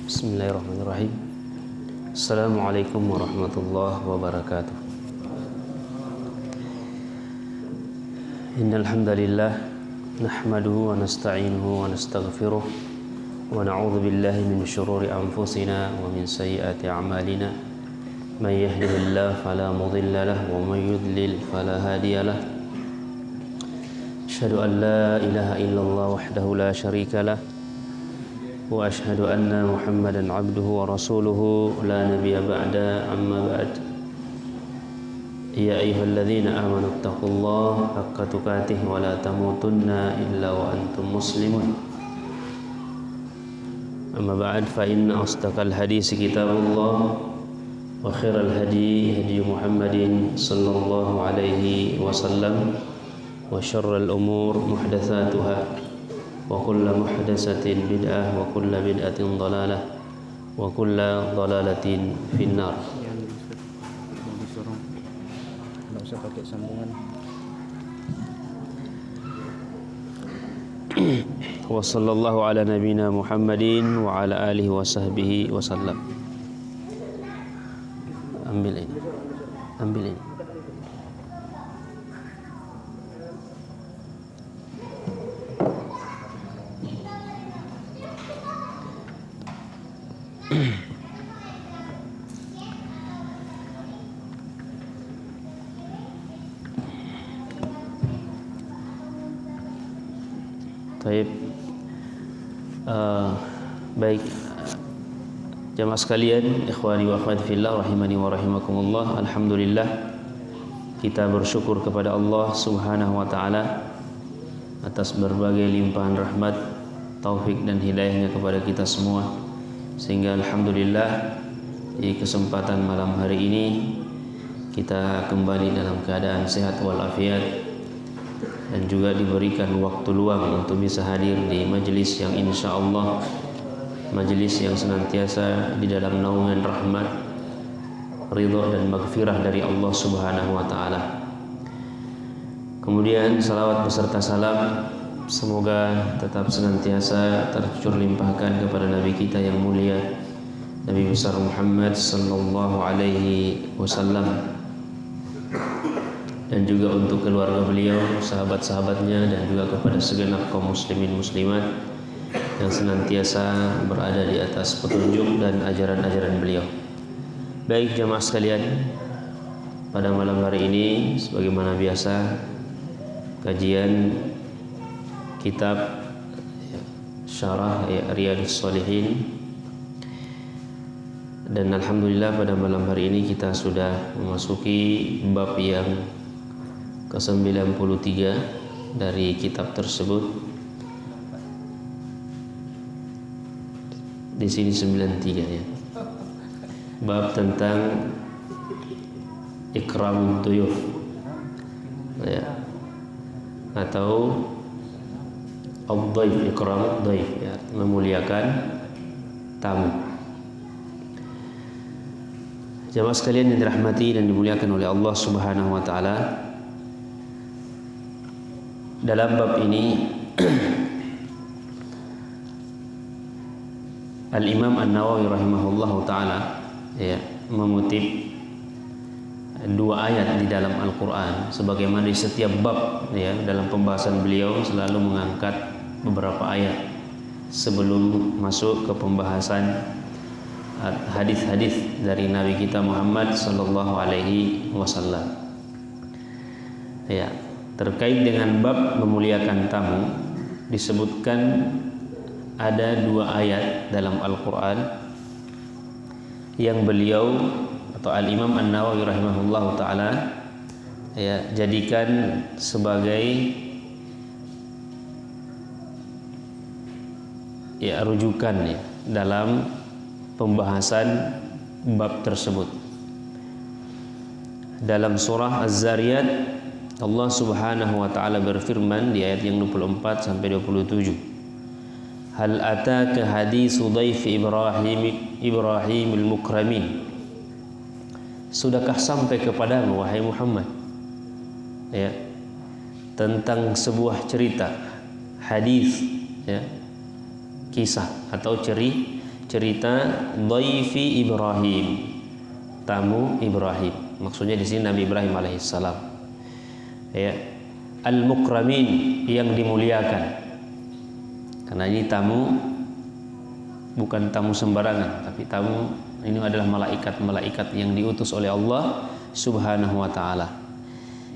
Bismillahirrahmanirrahim. Assalamualaikum warahmatullahi wabarakatuh. Innal hamdalillah nahmaduhu wa nasta'inuhu wa nastaghfiruh wa na'udzu billahi min shururi anfusina wa min sayyiati a'malina. Man yahdihillahu fala mudilla lahu wa man yudlil fala hadiya lahu. Asyhadu an la ilaha illallah wahdahu la syarika lahu wa ashhadu anna Muhammadan abduhu wa rasuluhu la nabiyya ba'da, amma ba'd. Ya ayyuhalladzina amanu taqullaha haqqa tuqatih wa la tamutunna illa wa antum muslimun. Amma ba'd, fa inna asdaqal hadits kitabullah wa khairal hadi hadi Muhammadin sallallahu alaihi wasallam wa syarral umur muhdatsatuha wa kullu muhdatsatin bid'ah wa kullu bid'atin dhalalah wa kullu dhalalatin finnar. Enggak usah pakai sambungan. Wa sallallahu ala nabiyyina Muhammadin wa ala alihi wa sahbihi wa sallam. Ambil ini. Baik, baik jamaah sekalian, ikhwani wa akhwati fillah rahimani wa rahimakumullah. Alhamdulillah, kita bersyukur kepada Allah Subhanahu wa taala atas berbagai limpahan rahmat, taufik dan hidayahnya kepada kita semua, sehingga alhamdulillah di kesempatan malam hari ini kita kembali dalam keadaan sehat walafiat dan juga diberikan waktu luang untuk bisa hadir di majelis yang insya Allah majelis yang senantiasa di dalam naungan rahmat, ridha dan maghfirah dari Allah Subhanahu wa taala. Kemudian salawat beserta salam semoga tetap senantiasa tercurah limpahkan kepada Nabi kita yang mulia, Nabi besar Muhammad sallallahu alaihi wasallam, dan juga untuk keluarga beliau, sahabat-sahabatnya, dan juga kepada segenap kaum muslimin muslimat yang senantiasa berada di atas petunjuk dan ajaran-ajaran beliau. Baik jamaah sekalian, pada malam hari ini sebagaimana biasa kajian kitab Syarah Riyadhus Shalihin, dan alhamdulillah pada malam hari ini kita sudah memasuki bab yang ke-93 dari kitab tersebut. Di sini 93 ya. Bab tentang ikram duyuf ya, atau ad-dhaif, ikram dhaif ya, memuliakan tamu. Jamaah sekalian yang dirahmati dan dimuliakan oleh Allah Subhanahu wa taala, dalam bab ini Al-Imam An-Nawawi rahimahullahu taala ya mengutip dua ayat di dalam Al-Qur'an, sebagaimana di setiap bab ya dalam pembahasan beliau selalu mengangkat beberapa ayat sebelum masuk ke pembahasan hadis-hadis dari Nabi kita Muhammad sallallahu alaihi wasallam. Ya, terkait dengan bab memuliakan tamu disebutkan ada 2 ayat dalam Al-Qur'an yang beliau atau Al-Imam An-Nawawi rahimahullahu taala ya jadikan sebagai ya rujukan ya dalam pembahasan bab tersebut. Dalam surah Az-Zariyat Allah Subhanahu wa taala berfirman di ayat yang 24 sampai 27. Hal ataka haditsu dhaif Ibrahimil mukramin. Sudahkah sampai kepadamu wahai Muhammad ya tentang sebuah cerita, hadis ya, kisah atau cerita dhaifi Ibrahim, tamu Ibrahim. Maksudnya di sini Nabi Ibrahim alaihissalam. Ya, al-mukramin yang dimuliakan. Karena ini tamu bukan tamu sembarangan, tapi tamu ini adalah malaikat-malaikat yang diutus oleh Allah Subhanahu wa taala.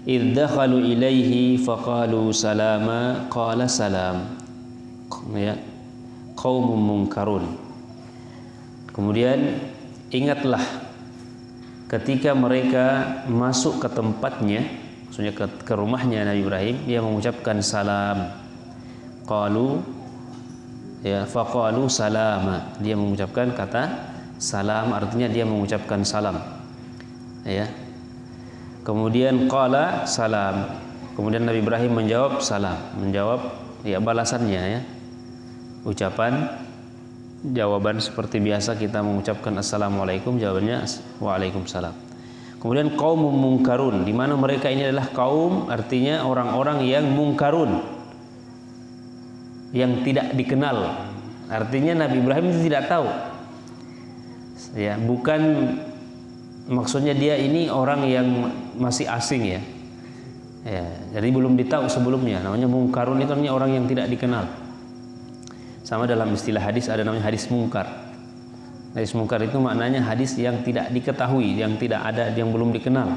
Idh dakhalu ilaihi faqalu salama qala salam. Ya, qaumun munkarun. Kemudian ingatlah ketika mereka masuk ke tempatnya, maksudnya ke rumahnya Nabi Ibrahim, dia mengucapkan salam. Qalu ya faqalu salama, dia mengucapkan kata salam, artinya dia mengucapkan salam ya. Kemudian qala salam, kemudian Nabi Ibrahim menjawab salam, menjawab ya balasannya ya, ucapan jawaban seperti biasa kita mengucapkan assalamualaikum, jawabannya waalaikumsalam. Kemudian kaum mungkarun, di mana mereka ini adalah kaum, artinya orang-orang yang mungkarun, yang tidak dikenal. Artinya Nabi Ibrahim itu tidak tahu. Ya, bukan maksudnya dia ini orang yang masih asing ya. Ya, jadi belum ditahu sebelumnya. Namanya mungkarun itu artinya orang yang tidak dikenal. Sama dalam istilah hadis ada namanya hadis mungkar. Hadis mungkar itu maknanya hadis yang tidak diketahui, yang tidak ada, yang belum dikenal.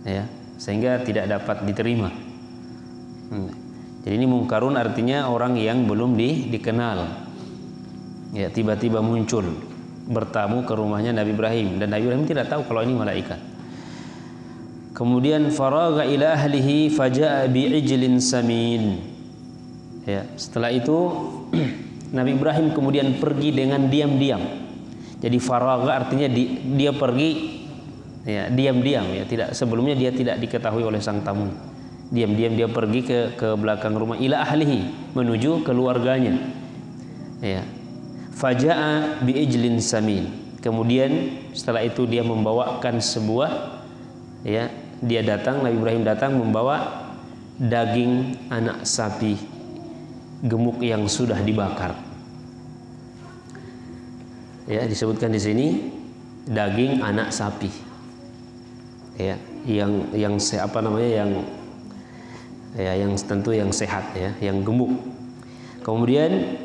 Ya, sehingga tidak dapat diterima. Jadi ini mungkarun artinya orang yang belum dikenal. Ya, tiba-tiba muncul bertamu ke rumahnya Nabi Ibrahim, dan Nabi Ibrahim tidak tahu kalau ini malaikat. Kemudian faragha ila ahlihi faja'a bi'ijlin samin. Ya, setelah itu Nabi Ibrahim kemudian pergi dengan diam-diam. Jadi faragha artinya dia pergi ya diam-diam ya, tidak sebelumnya dia tidak diketahui oleh sang tamu. Diam-diam dia pergi ke belakang rumah ila ahlihi, menuju keluarganya. Ya. Faja'a bi'ijlin samin. Kemudian setelah itu dia membawakan sebuah ya, dia datang, Nabi Ibrahim datang membawa daging anak sapi gemuk yang sudah dibakar. Ya, disebutkan di sini daging anak sapi. Ya, yang apa namanya yang tentu yang sehat ya, yang gemuk. Kemudian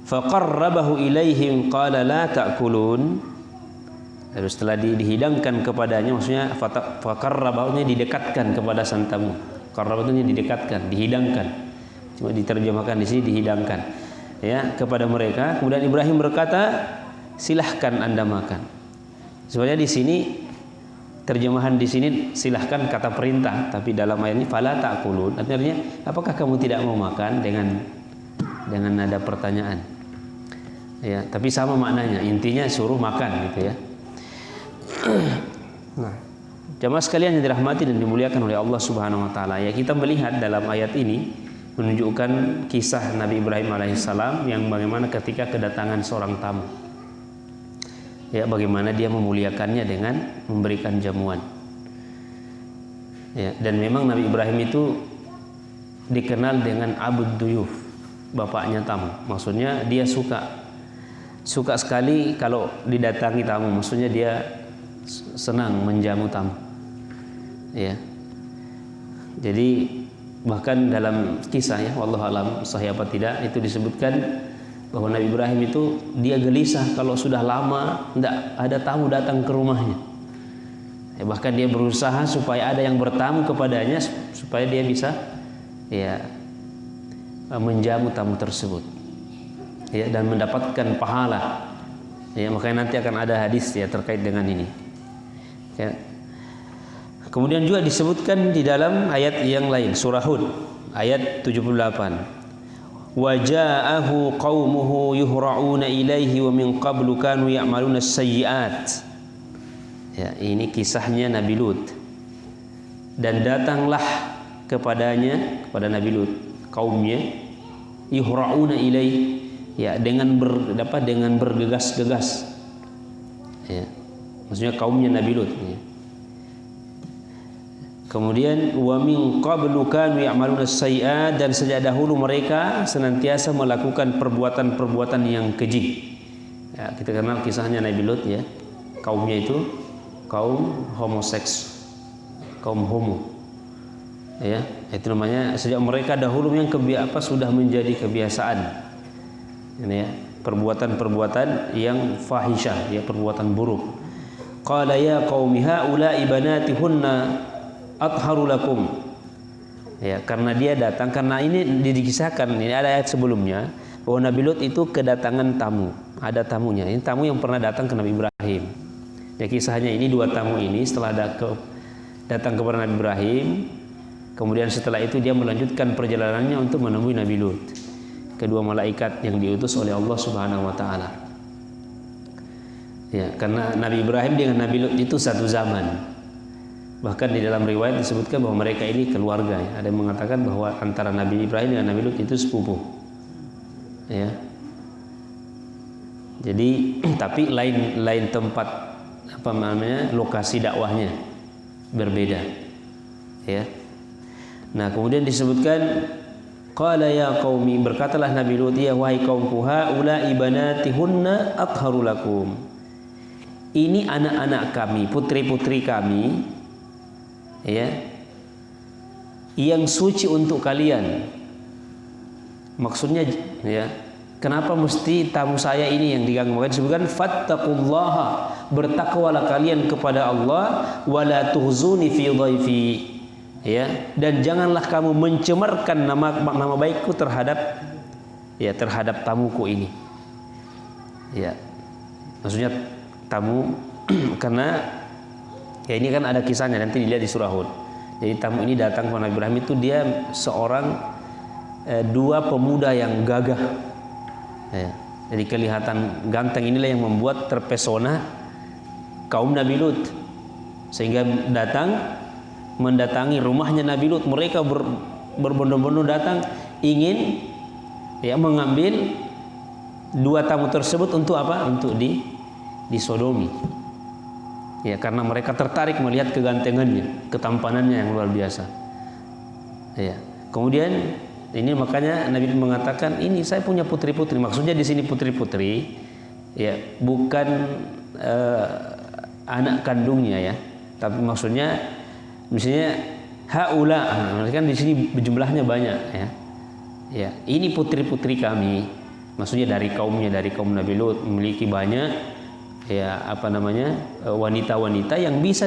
faqarrabahu ilaihim qala la ta'kulun. Lalu setelah dihidangkan kepadanya, maksudnya faqarrabahu-nya didekatkan kepada sang tamu. Qarrabahu-nya didekatkan, dihidangkan. Cuma diterjemahkan di sini dihidangkan ya kepada mereka. Kemudian Ibrahim berkata, silahkan Anda makan. Sebenarnya di sini terjemahan di sini silahkan kata perintah, tapi dalam ayat ini fala ta'kulun, artinya apakah kamu tidak mau makan, dengan nada pertanyaan. Ya, tapi sama maknanya, intinya suruh makan gitu ya. Nah, jamaah sekalian yang dirahmati dan dimuliakan oleh Allah Subhanahu wa taala, ya kita melihat dalam ayat ini menunjukkan kisah Nabi Ibrahim alaihissalam yang bagaimana ketika kedatangan seorang tamu. Ya, bagaimana dia memuliakannya dengan memberikan jamuan. Ya, dan memang Nabi Ibrahim itu dikenal dengan Abud Duyuf, bapaknya tamu. Maksudnya dia suka sekali kalau didatangi tamu. Maksudnya dia senang menjamu tamu. Ya. Jadi bahkan dalam kisah ya, wallahu alam sahih apa tidak, itu disebutkan bahwa Nabi Ibrahim itu dia gelisah kalau sudah lama tidak ada tamu datang ke rumahnya. Bahkan dia berusaha supaya ada yang bertamu kepadanya supaya dia bisa menjamu tamu tersebut dan mendapatkan pahala. Makanya nanti akan ada hadis terkait dengan ini. Kemudian juga disebutkan di dalam ayat yang lain, surah Hud ayat 78. Wa ja'ahu qaumuhu yuhra'una ilaihi wa min qablu kanu ya'maluna as-sayyi'at. Ini kisahnya Nabi Lut. Dan datanglah kepadanya, kepada Nabi Lut, kaumnya, yuhra'una ilaihi, dengan bergegas-gegas. Maksudnya kaumnya Nabi Lut. Kemudian wa min qablu kanu ya'maluna as-sayyi'at, dan sejak dahulu mereka senantiasa melakukan perbuatan-perbuatan yang keji. Kita kenal kisahnya Nabi Lut Kaumnya itu kaum homoseks, kaum homo. Itu namanya sejak mereka dahulu yang sudah menjadi kebiasaan. Perbuatan-perbuatan yang fahisyah, perbuatan buruk. Qala ya qaumi haula'i banatihunna atharu lakum. Karena dia datang, karena ini dikisahkan, ini ada ayat sebelumnya bahwa Nabi Lut itu kedatangan tamu, ada tamunya. Ini tamu yang pernah datang ke Nabi Ibrahim. Kisahnya ini dua tamu ini setelah datang kepada Nabi Ibrahim, kemudian setelah itu dia melanjutkan perjalanannya untuk menemui Nabi Lut, kedua malaikat yang diutus oleh Allah Subhanahu wa taala. Karena Nabi Ibrahim dengan Nabi Lut itu satu zaman. Bahkan di dalam riwayat disebutkan bahwa mereka ini keluarga. Ada yang mengatakan bahwa antara Nabi Ibrahim dengan Nabi Lut itu sepupu. Jadi tapi lain tempat lokasi dakwahnya berbeda. Nah, kemudian disebutkan qala ya qaumi, berkatalah Nabi Lut, ya wahai kaumku, haula ibanatihunna atharu lakum. Ini anak-anak kami, putri-putri kami, yang suci untuk kalian. Maksudnya kenapa mesti tamu saya ini yang diganggu? Maka disebutkan fattaqullaha, bertakwalah kalian kepada Allah, wala tuhzuni fi dhaifi, dan janganlah kamu mencemarkan nama baikku terhadap tamuku ini. Maksudnya tamu karena ini kan ada kisahnya, nanti dilihat di surah Hud. Jadi tamu ini datang kepada Nabi Ibrahim itu dia seorang dua pemuda yang gagah. Jadi kelihatan ganteng, inilah yang membuat terpesona kaum Nabi Lut, sehingga mendatangi rumahnya Nabi Lut. Mereka berbondong-bondong datang ingin mengambil dua tamu tersebut untuk apa? Untuk disodomi. Karena mereka tertarik melihat kegantengannya, ketampanannya yang luar biasa. Kemudian ini makanya Nabi mengatakan, ini saya punya putri-putri. Maksudnya di sini putri-putri, bukan anak kandungnya tapi maksudnya misalnya haula, kan di sini jumlahnya banyak ini putri-putri kami. Maksudnya dari kaumnya, dari kaum Nabi Lut memiliki banyak wanita-wanita yang bisa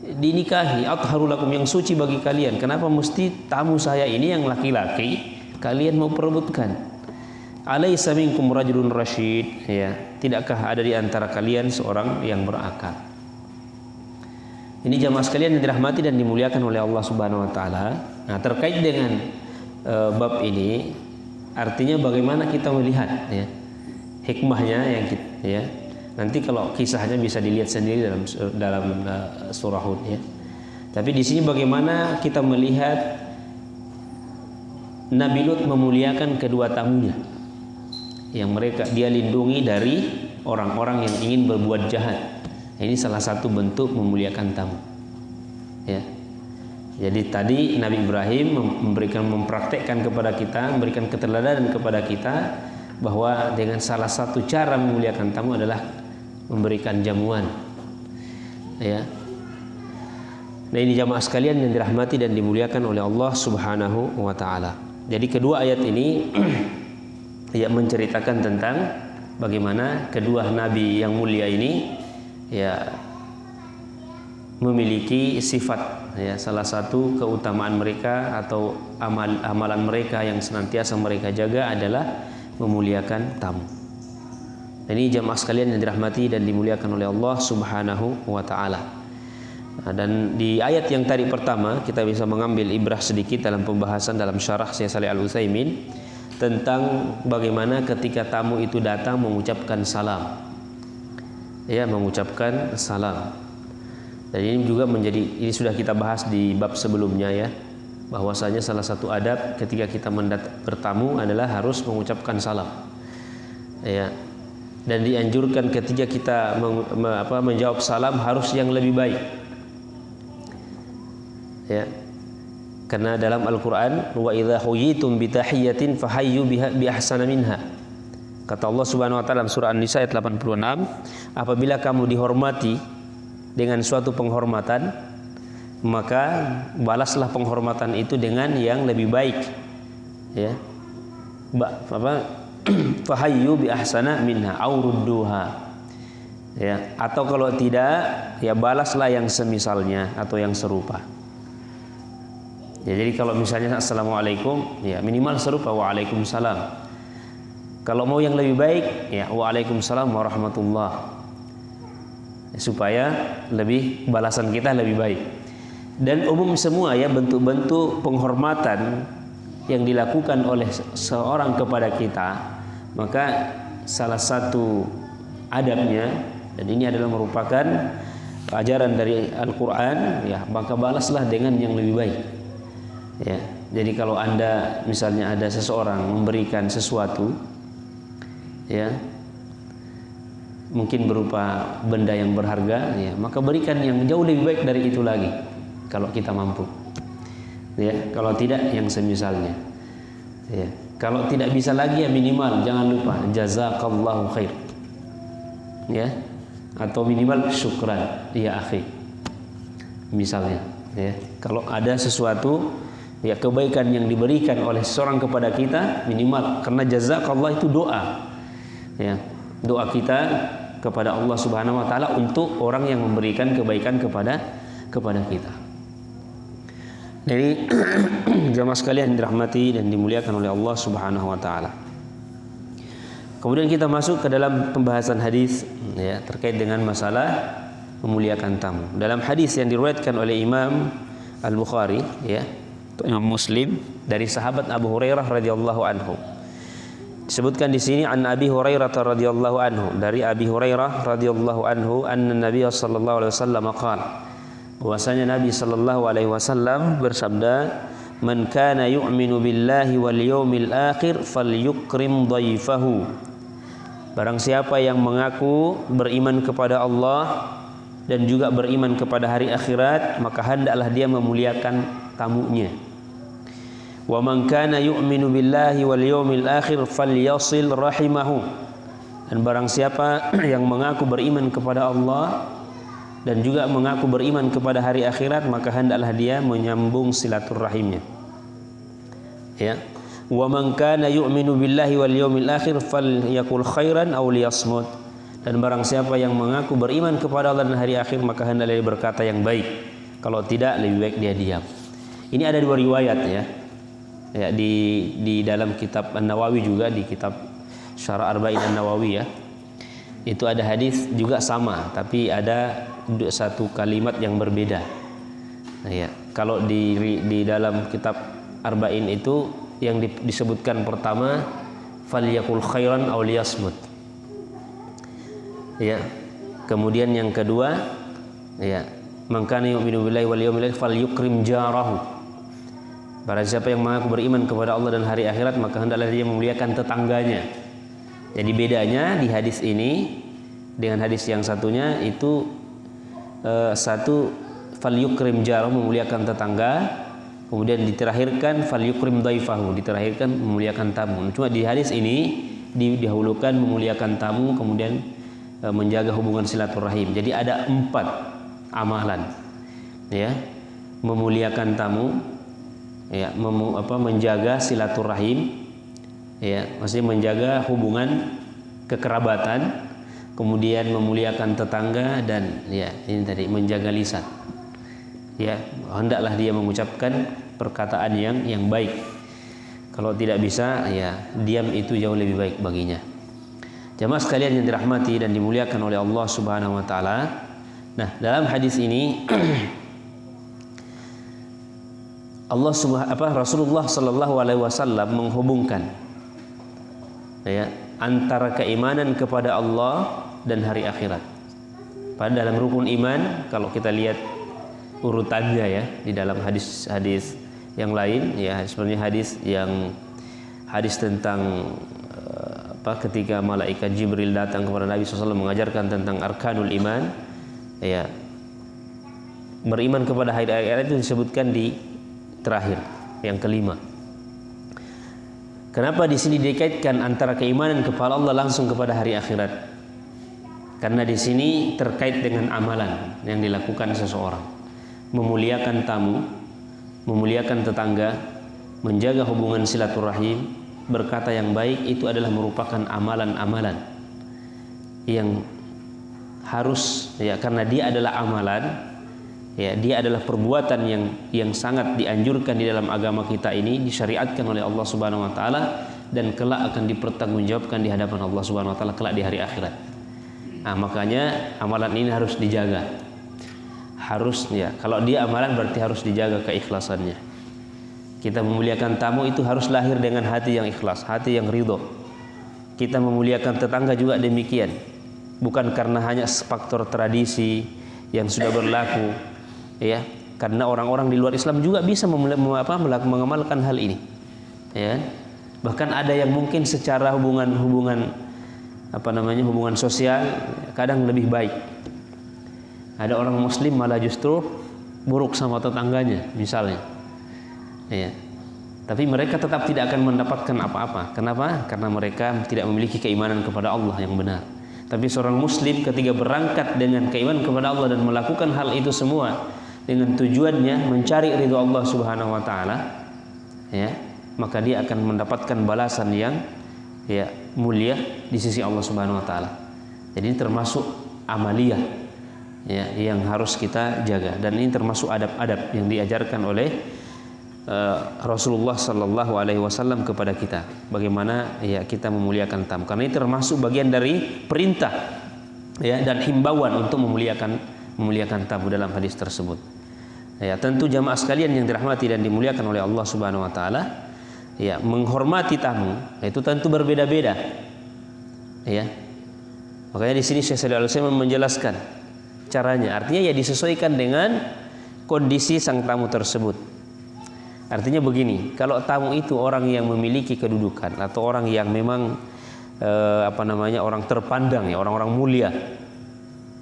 dinikahi. Atharu lakum, yang suci bagi kalian. Kenapa mesti tamu saya ini yang laki-laki kalian mau perebutkan? Alaysa minkum rajulun rasyid, tidakkah ada di antara kalian seorang yang berakal? Ini jamaah sekalian yang dirahmati dan dimuliakan oleh Allah Subhanahu wa taala. Nah, terkait dengan bab ini, artinya bagaimana kita melihat hikmahnya yang nanti kalau kisahnya bisa dilihat sendiri dalam surah Hud Tapi di sini bagaimana kita melihat Nabi Lut memuliakan kedua tamunya, yang dia lindungi dari orang-orang yang ingin berbuat jahat. Ini salah satu bentuk memuliakan tamu. Jadi tadi Nabi Ibrahim mempraktekkan kepada kita, memberikan keteladanan kepada kita bahwa dengan salah satu cara memuliakan tamu adalah memberikan jamuan. Nah, ini jamaah sekalian yang dirahmati dan dimuliakan oleh Allah Subhanahu wa taala. Jadi kedua ayat ini ya menceritakan tentang bagaimana kedua nabi yang mulia ini ya memiliki sifat, ya salah satu keutamaan mereka atau amalan mereka yang senantiasa mereka jaga adalah memuliakan tamu. Ini jamaah sekalian yang dirahmati dan dimuliakan oleh Allah Subhanahu wa taala. Nah, dan di ayat yang tadi pertama kita bisa mengambil ibrah sedikit dalam pembahasan dalam syarah Syekh Shalih Al-Utsaimin tentang bagaimana ketika tamu itu datang mengucapkan salam. Ya, mengucapkan salam. Dan ini juga ini sudah kita bahas di bab sebelumnya ya, bahwasanya salah satu adab ketika kita bertamu adalah harus mengucapkan salam. Ya. Dan dianjurkan ketika kita menjawab salam harus yang lebih baik. Ya. Karena dalam Al-Qur'an wa idza huyitum bi tahiyyatin fahayyu bi ahsana minha. Kata Allah Subhanahu wa taala dalam surah An-Nisa ayat 86, apabila kamu dihormati dengan suatu penghormatan, maka balaslah penghormatan itu dengan yang lebih baik. Ya. Fahayyu bi ahsana minha aw rudduha. Ya, atau kalau tidak ya balaslah yang semisalnya atau yang serupa. Ya, jadi kalau misalnya assalamualaikum, ya minimal serupa waalaikumsalam. Kalau mau yang lebih baik, ya waalaikumsalam warahmatullah. Ya, supaya lebih balasan kita lebih baik. Dan umum semua ya bentuk-bentuk penghormatan yang dilakukan oleh seorang kepada kita, maka salah satu adabnya, dan ini adalah merupakan ajaran dari Al-Quran, ya maka balaslah dengan yang lebih baik. Ya, jadi kalau Anda misalnya ada seseorang memberikan sesuatu, ya mungkin berupa benda yang berharga, ya maka berikan yang jauh lebih baik dari itu lagi kalau kita mampu. Ya, kalau tidak yang semisalnya. Ya, kalau tidak bisa lagi ya minimal jangan lupa jazakallahu khair. Ya, atau minimal syukran ya akhi. Misalnya, ya, kalau ada sesuatu ya kebaikan yang diberikan oleh seorang kepada kita, minimal karena jazakallah itu doa. Ya, doa kita kepada Allah Subhanahu wa taala untuk orang yang memberikan kebaikan kepada kita. Jadi jamaah sekalian dirahmati dan dimuliakan oleh Allah Subhanahu wa taala. Kemudian kita masuk ke dalam pembahasan hadis ya terkait dengan masalah memuliakan tamu. Dalam hadis yang diriwayatkan oleh Imam Al-Bukhari ya, Imam Muslim dari sahabat Abu Hurairah radhiyallahu anhu. Disebutkan di sini an Abi Hurairah radhiyallahu anhu, dari Abi Hurairah radhiyallahu anhu anna Nabi sallallahu alaihi wasallam qala, bahwasanya Nabi sallallahu alaihi wasallam bersabda, man kana yu'minu billahi wal yawmil akhir falyukrim dhaifahu. Barang siapa yang mengaku beriman kepada Allah dan juga beriman kepada hari akhirat, maka hendaklah dia memuliakan tamunya. Wa man kana yu'minu billahi wal yawmil akhir falyasil rahimahu. Dan barang siapa yang mengaku beriman kepada Allah dan juga mengaku beriman kepada hari akhirat, maka hendaklah dia menyambung silaturahimnya. Ya. Wa man kana yu'minu billahi wal yawmil akhir falyakul khairan aw liyasmut. Dan barang siapa yang mengaku beriman kepada Allah dan hari akhir, maka hendaklah dia berkata yang baik. Kalau tidak, lebih baik dia diam. Ini ada dua riwayat ya. Ya, di dalam kitab An-Nawawi juga, di kitab Syarah Arba'in An-Nawawi ya, itu ada hadis juga sama, tapi ada satu kalimat yang berbeda. Nah, ya, kalau di dalam kitab Arba'in itu yang disebutkan pertama falyakul khairan aw liyasmut. Ya. Kemudian yang kedua, ya, man kana yu'minu billahi wal yawmil akhir falyukrim jarahu. Barang siapa yang mengaku beriman kepada Allah dan hari akhirat, maka hendaklah dia memuliakan tetangganya. Jadi bedanya di hadis ini dengan hadis yang satunya itu satu falyukrim jarahu, memuliakan tetangga, kemudian diterakhirkan falyukrim dhaifahu, diterakhirkan memuliakan tamu. Cuma di hadis ini didahulukan memuliakan tamu, kemudian menjaga hubungan silaturahim. Jadi ada 4 amalan. Ya. Memuliakan tamu, ya, menjaga silaturahim, Ya, maksudnya menjaga hubungan kekerabatan, kemudian memuliakan tetangga, dan ya ini tadi menjaga lisan. Ya, hendaklah dia mengucapkan perkataan yang baik. Kalau tidak bisa, ya diam itu jauh lebih baik baginya. Jamaah sekalian yang dirahmati dan dimuliakan oleh Allah Subhanahu wa taala. Nah, dalam hadis ini Rasulullah sallallahu alaihi wasallam menghubungkan ya antara keimanan kepada Allah dan hari akhirat. Pada dalam rukun iman, kalau kita lihat urutannya ya di dalam hadis-hadis yang lain, ya sebenarnya hadis tentang ketika malaikat Jibril datang kepada Nabi SAW mengajarkan tentang arkanul iman, ya beriman kepada hari akhirat itu disebutkan di terakhir, yang kelima. Kenapa di sini dikaitkan antara keimanan kepada Allah langsung kepada hari akhirat? Karena di sini terkait dengan amalan yang dilakukan seseorang, memuliakan tamu, memuliakan tetangga, menjaga hubungan silaturahim, berkata yang baik, itu adalah merupakan amalan-amalan yang harus ya, karena dia adalah amalan, ya dia adalah perbuatan yang sangat dianjurkan di dalam agama kita ini, disyariatkan oleh Allah Subhanahu wa taala, dan kelak akan dipertanggungjawabkan di hadapan Allah Subhanahu wa taala kelak di hari akhirat. Nah, makanya amalan ini harus dijaga. Harus ya, kalau dia amalan berarti harus dijaga keikhlasannya. Kita memuliakan tamu itu harus lahir dengan hati yang ikhlas, hati yang ridho. Kita memuliakan tetangga juga demikian. Bukan karena hanya faktor tradisi yang sudah berlaku, ya. Karena orang-orang di luar Islam juga bisa mengamalkan hal ini, ya. Bahkan ada yang mungkin secara hubungan sosial kadang lebih baik. Ada orang Muslim malah justru buruk sama tetangganya, misalnya. Ya. Tapi mereka tetap tidak akan mendapatkan apa-apa. Kenapa? Karena mereka tidak memiliki keimanan kepada Allah yang benar. Tapi seorang muslim ketika berangkat dengan keimanan kepada Allah dan melakukan hal itu semua dengan tujuannya mencari ridho Allah Subhanahu wa taala, ya, maka dia akan mendapatkan balasan yang ya mulia di sisi Allah Subhanahu wa taala. Jadi ini termasuk amaliyah ya yang harus kita jaga, dan ini termasuk adab-adab yang diajarkan oleh Rasulullah Sallallahu Alaihi Wasallam kepada kita, bagaimana ya kita memuliakan tamu, karena ini termasuk bagian dari perintah ya dan himbauan untuk memuliakan tamu dalam hadis tersebut. Ya, tentu jamaah sekalian yang dirahmati dan dimuliakan oleh Allah Subhanahu Wa Taala, ya menghormati tamu itu tentu berbeda-beda. Ya, makanya di sini Syekh Shalih Al-Utsaimin menjelaskan caranya, artinya ya disesuaikan dengan kondisi sang tamu tersebut. Artinya begini, kalau tamu itu orang yang memiliki kedudukan atau orang yang memang orang terpandang ya, orang-orang mulia,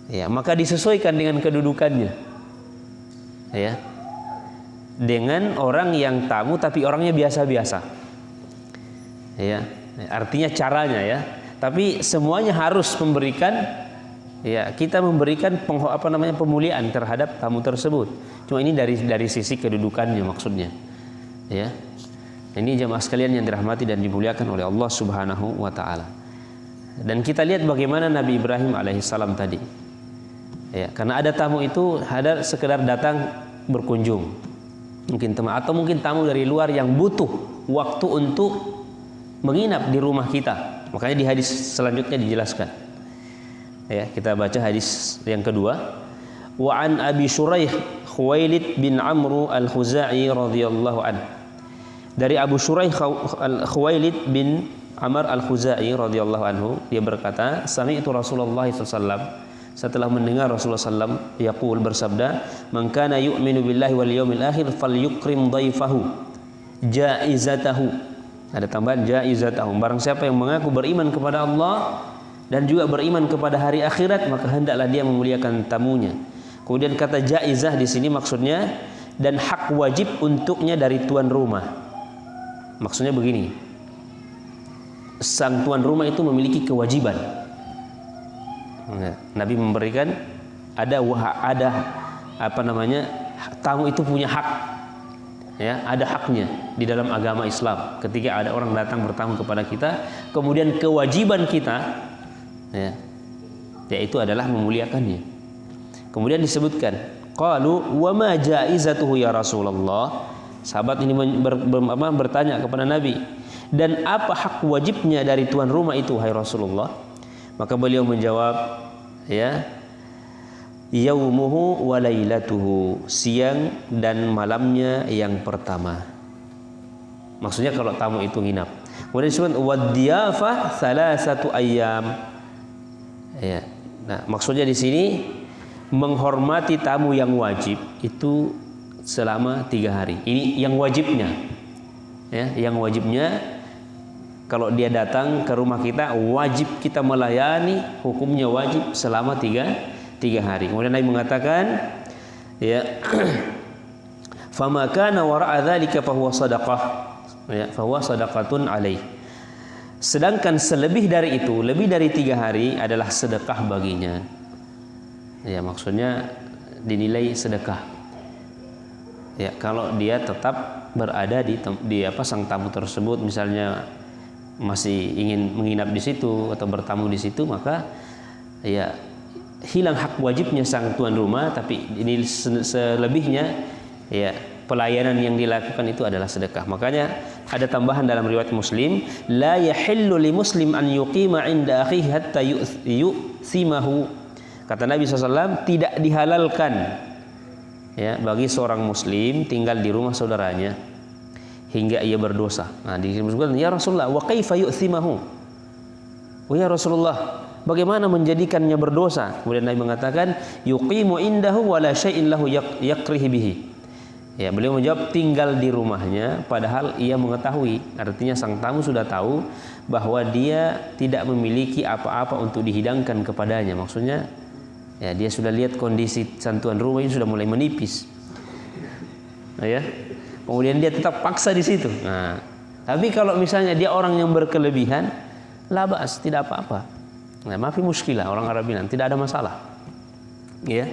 ya maka disesuaikan dengan kedudukannya, ya, dengan orang yang tamu tapi orangnya biasa-biasa, ya, artinya caranya ya, tapi semuanya harus memberikan, ya kita memberikan pemuliaan terhadap tamu tersebut. Cuma ini dari sisi kedudukannya maksudnya. Ya, ini jemaah sekalian yang dirahmati dan dimuliakan oleh Allah Subhanahu wa taala. Dan kita lihat bagaimana Nabi Ibrahim alaihissalam tadi. Ya, karena ada tamu itu ada sekedar datang berkunjung. Mungkin teman atau mungkin tamu dari luar yang butuh waktu untuk menginap di rumah kita. Makanya di hadis selanjutnya dijelaskan. Ya, kita baca hadis yang kedua. Wa an Abi Shuraih Khuwailid bin Amr al-Khuzai radhiyallahu anhu. Dari Abu Shuraih Khuwailid bin Amr al-Khuzai radhiyallahu anhu, dia berkata, sami'tu Rasulullah sallallahu, setelah mendengar Rasulullah sallallahu yaqul, bersabda, man kana yu'minu billahi wal yawmil akhir falyukrim dhaifahu jaizatahu. Ada tambahan jaizatahu, barang siapa yang mengaku beriman kepada Allah dan juga beriman kepada hari akhirat, maka hendaklah dia memuliakan tamunya. Kemudian kata jaizah di sini maksudnya dan hak wajib untuknya dari tuan rumah. Maksudnya begini, sang tuan rumah itu memiliki kewajiban. Nabi memberikan tamu itu punya hak, ya, ada haknya di dalam agama Islam. Ketika ada orang datang bertamu kepada kita, kemudian kewajiban kita, ya, yaitu adalah memuliakannya. Kemudian disebutkan, qalu wa ma jaizatuhu ya Rasulullah. Sahabat ini bertanya kepada Nabi, dan apa hak wajibnya dari tuan rumah itu, hai Rasulullah? Maka beliau menjawab, ya, yaumuhu wa lailatuhu, siang dan malamnya yang pertama. Maksudnya kalau tamu itu nginap. Kemudian disebut wadiyafah salasatu ayyam. Ya. Nah, maksudnya di sini menghormati tamu yang wajib itu selama 3 hari. Ini yang wajibnya. Ya, yang wajibnya kalau dia datang ke rumah kita, wajib kita melayani, hukumnya wajib selama 3 hari. Kemudian Nabi mengatakan, ya, fama kana wara'a dzalika fa huwa shadaqah, ya, fa huwa shadaqatun alaih. Sedangkan selebih dari itu, lebih dari 3 hari adalah sedekah baginya. Ya, maksudnya dinilai sedekah. Ya, kalau dia tetap berada di sang tamu tersebut, misalnya masih ingin menginap di situ atau bertamu di situ, maka ya hilang hak wajibnya sang tuan rumah, tapi ini selebihnya, ya, pelayanan yang dilakukan itu adalah sedekah. Makanya ada tambahan dalam riwayat Muslim, la yahillu li muslim an yuqima 'inda akhihi hatta yu'thimahu. Kata Nabi SAW, tidak dihalalkan, ya, bagi seorang muslim tinggal di rumah saudaranya hingga ia berdosa. Nah, disebutkan, ya Rasulullah, wa kaifa yu'thimahu? Oh ya Rasulullah, bagaimana menjadikannya berdosa? Kemudian Nabi mengatakan, yuqimu indahu wa la syai'in lahu yakrih bihi. Ya, beliau menjawab, tinggal di rumahnya padahal ia mengetahui, artinya sang tamu sudah tahu bahwa dia tidak memiliki apa-apa untuk dihidangkan kepadanya. Maksudnya, ya, dia sudah lihat kondisi santuan rumah ini sudah mulai menipis, ya, kemudian dia tetap paksa di situ. Nah, tapi kalau misalnya dia orang yang berkelebihan, labas, tidak apa-apa. Nah, maafi muskilah, orang Arab bilang, tidak ada masalah, ya,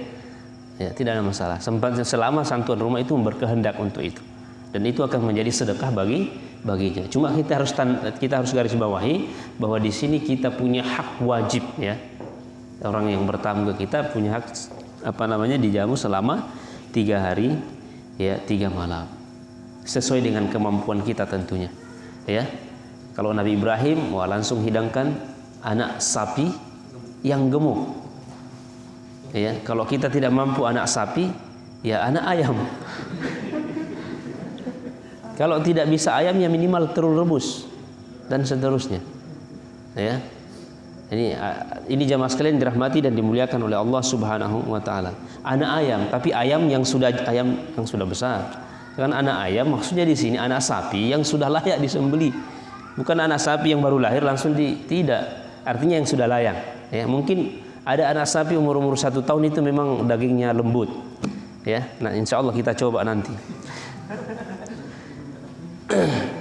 ya, tidak ada masalah. Selama santuan rumah itu berkehendak untuk itu, dan itu akan menjadi sedekah baginya. Cuma kita harus garis bawahi bahwa di sini kita punya hak wajib, ya. Orang yang bertamu ke kita punya hak dijamu selama 3 hari, ya, 3 malam, sesuai dengan kemampuan kita tentunya, ya. Kalau Nabi Ibrahim, langsung hidangkan anak sapi yang gemuk, ya. Kalau kita tidak mampu anak sapi, ya anak ayam. Kalau tidak bisa ayam, ya minimal telur rebus dan seterusnya, ya. Ini jamaah sekalian dirahmati dan dimuliakan oleh Allah Subhanahu wa taala. Anak ayam, tapi ayam yang sudah besar. Kan anak ayam maksudnya di sini anak sapi yang sudah layak disembelih. Bukan anak sapi yang baru lahir langsung tidak. Artinya yang sudah layak. Ya, mungkin ada anak sapi umur 1 tahun itu memang dagingnya lembut. Ya. Nah, insyaallah kita coba nanti.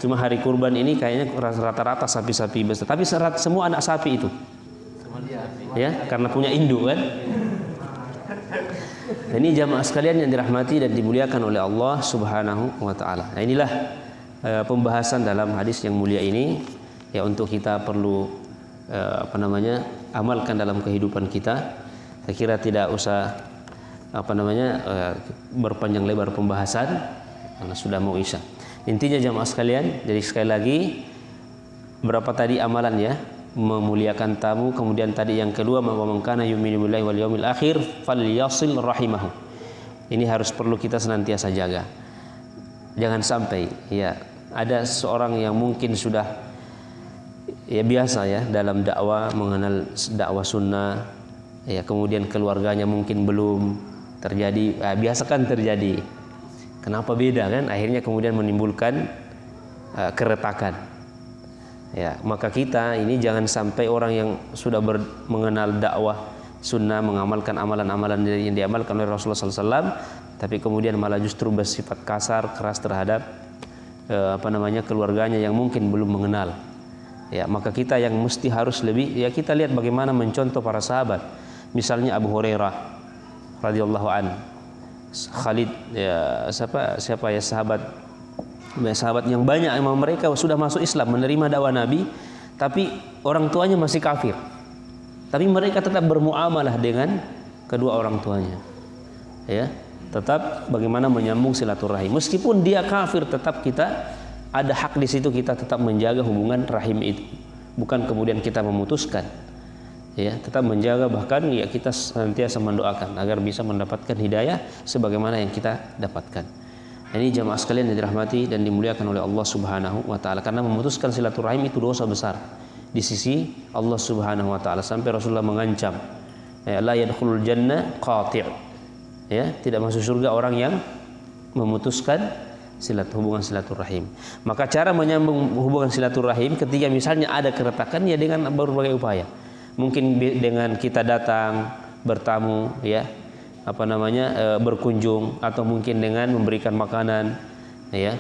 Cuma hari kurban ini kayaknya rata-rata sapi-sapi besar. Tapi semua anak sapi itu, ya, karena punya induk kan. Ini jamaah sekalian yang dirahmati dan dimuliakan oleh Allah Subhanahu wa taala. Nah, inilah pembahasan dalam hadis yang mulia ini, ya, untuk kita perlu amalkan dalam kehidupan kita. Saya kira tidak usah berpanjang lebar pembahasan karena sudah mau isya. Intinya jamaah sekalian, jadi sekali lagi, berapa tadi amalan, ya? Memuliakan tamu. Kemudian tadi yang kedua, man kana yu'minu billahi wal yaumil akhir falyasil rahimahu. Ini harus perlu kita senantiasa jaga. Jangan sampai, ya, ada seorang yang mungkin sudah, ya, biasa, ya, dalam dakwah, mengenal dakwah sunnah, ya, kemudian keluarganya mungkin belum terjadi, biasakan terjadi. Kenapa beda, kan? Akhirnya kemudian menimbulkan keretakan. Ya, maka kita ini jangan sampai orang yang sudah mengenal dakwah sunnah, mengamalkan amalan-amalan yang diamalkan oleh Rasulullah SAW, tapi kemudian malah justru bersifat kasar, keras terhadap keluarganya yang mungkin belum mengenal. Ya, maka kita yang mesti harus lebih, ya, kita lihat bagaimana mencontoh para sahabat. Misalnya Abu Hurairah radhiyallahu an, Khalid, ya, siapa ya sahabat Sahabat yang banyak memang mereka sudah masuk Islam, menerima dakwah Nabi, tapi orang tuanya masih kafir. Tapi mereka tetap bermuamalah dengan kedua orang tuanya. Ya, tetap bagaimana menyambung silaturahim. Meskipun dia kafir, tetap kita ada hak di situ, kita tetap menjaga hubungan rahim itu. Bukan kemudian kita memutuskan. Ya, tetap menjaga, bahkan ya kita senantiasa mendoakan agar bisa mendapatkan hidayah sebagaimana yang kita dapatkan. Ini jamaah sekalian yang dirahmati dan dimuliakan oleh Allah Subhanahu wa taala, karena memutuskan silaturahim itu dosa besar di sisi Allah Subhanahu wa taala, sampai Rasulullah mengancam, ya, la yadkhulul jannah qati'. Ya, tidak masuk surga orang yang memutuskan hubungan silaturahim. Maka cara menyambung hubungan silaturahim ketika misalnya ada keretakan, ya dengan berbagai upaya. Mungkin dengan kita datang bertamu, ya, berkunjung, atau mungkin dengan memberikan makanan, ya.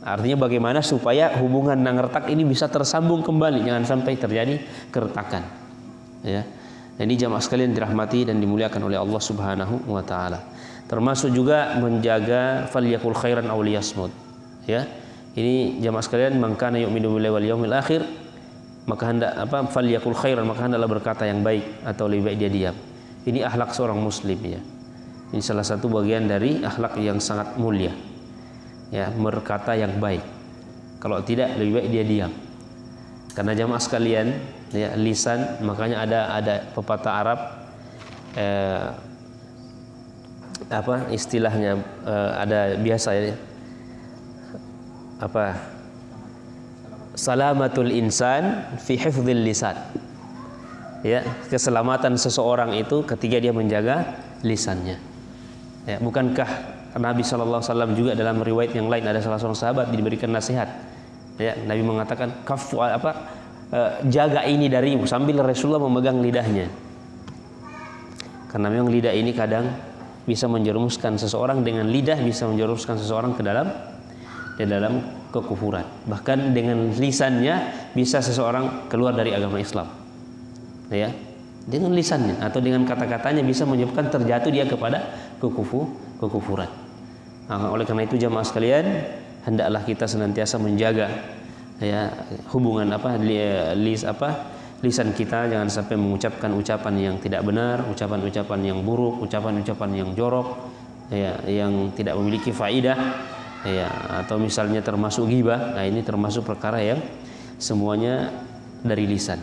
Artinya bagaimana supaya hubungan nang retak ini bisa tersambung kembali, jangan sampai terjadi keretakan, ya. Ini jamaah sekalian dirahmati dan dimuliakan oleh Allah Subhanahu wa taala. Termasuk juga menjaga falyakul khairan aw liyasmut, ya. Ini jamaah sekalian, man kana yu'minu billahi wal yaumil akhir, maka hendak falyakul khairan, maka hendaklah berkata yang baik atau lebih baik dia diam. Ini akhlak seorang muslim, ya. Ini salah satu bagian dari akhlak yang sangat mulia, ya, berkata yang baik. Kalau tidak, lebih baik dia diam. Karena jamaah sekalian, ya, lisan, makanya ada pepatah Arab, istilahnya, ada biasa, ya, salamatul insan fi hifdzil lisan. Ya, keselamatan seseorang itu ketika dia menjaga lisannya. Ya, bukankah Nabi SAW juga dalam riwayat yang lain, ada salah seorang sahabat diberikan nasihat. Ya, Nabi mengatakan jaga ini darimu, sambil Rasulullah memegang lidahnya. Karena memang lidah ini kadang bisa menjerumuskan seseorang, dengan lidah bisa menjerumuskan seseorang ke dalam kekufuran. Bahkan dengan lisannya bisa seseorang keluar dari agama Islam. Ya, dengan lisannya atau dengan kata-katanya bisa menyebabkan terjatuh dia kepada kekufuran. Nah, oleh karena itu jamaah sekalian, hendaklah kita senantiasa menjaga, ya, hubungan lisan kita, jangan sampai mengucapkan ucapan yang tidak benar, ucapan-ucapan yang buruk, ucapan-ucapan yang jorok, ya, yang tidak memiliki faidah, ya, atau misalnya termasuk ghibah. Nah, ini termasuk perkara yang semuanya dari lisan.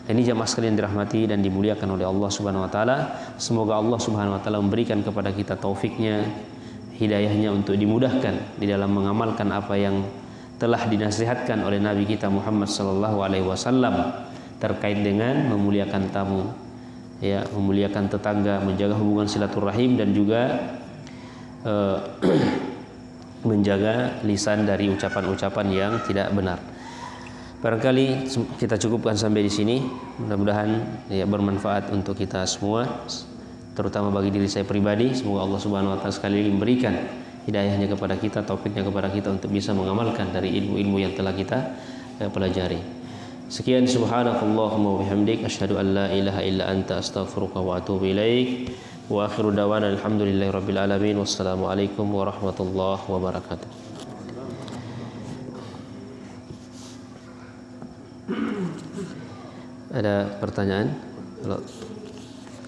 Ini jamaah sekalian dirahmati dan dimuliakan oleh Allah Subhanahu wa taala. Semoga Allah Subhanahu wa taala memberikan kepada kita taufiknya, hidayahnya untuk dimudahkan di dalam mengamalkan apa yang telah dinasihatkan oleh Nabi kita Muhammad sallallahu alaihi wasallam terkait dengan memuliakan tamu, ya, memuliakan tetangga, menjaga hubungan silaturahim, dan juga menjaga lisan dari ucapan-ucapan yang tidak benar. Barangkali kita cukupkan sampai di sini. Mudah-mudahan, ya, bermanfaat untuk kita semua, terutama bagi diri saya pribadi. Semoga Allah Subhanahu wa taala sekali lagi memberikan hidayahnya kepada kita, taufiknya kepada kita untuk bisa mengamalkan dari ilmu-ilmu yang telah kita pelajari. Sekian, subhanakallahumma wa bihamdik, asyhadu an la ilaha illa anta, astaghfiruka wa atubu ilaik. Wa akhiru dawana alhamdulillahirabbil alamin. Wassalamualaikum warahmatullahi wabarakatuh. Ada pertanyaan? Kalau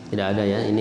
tidak ada, ya, ini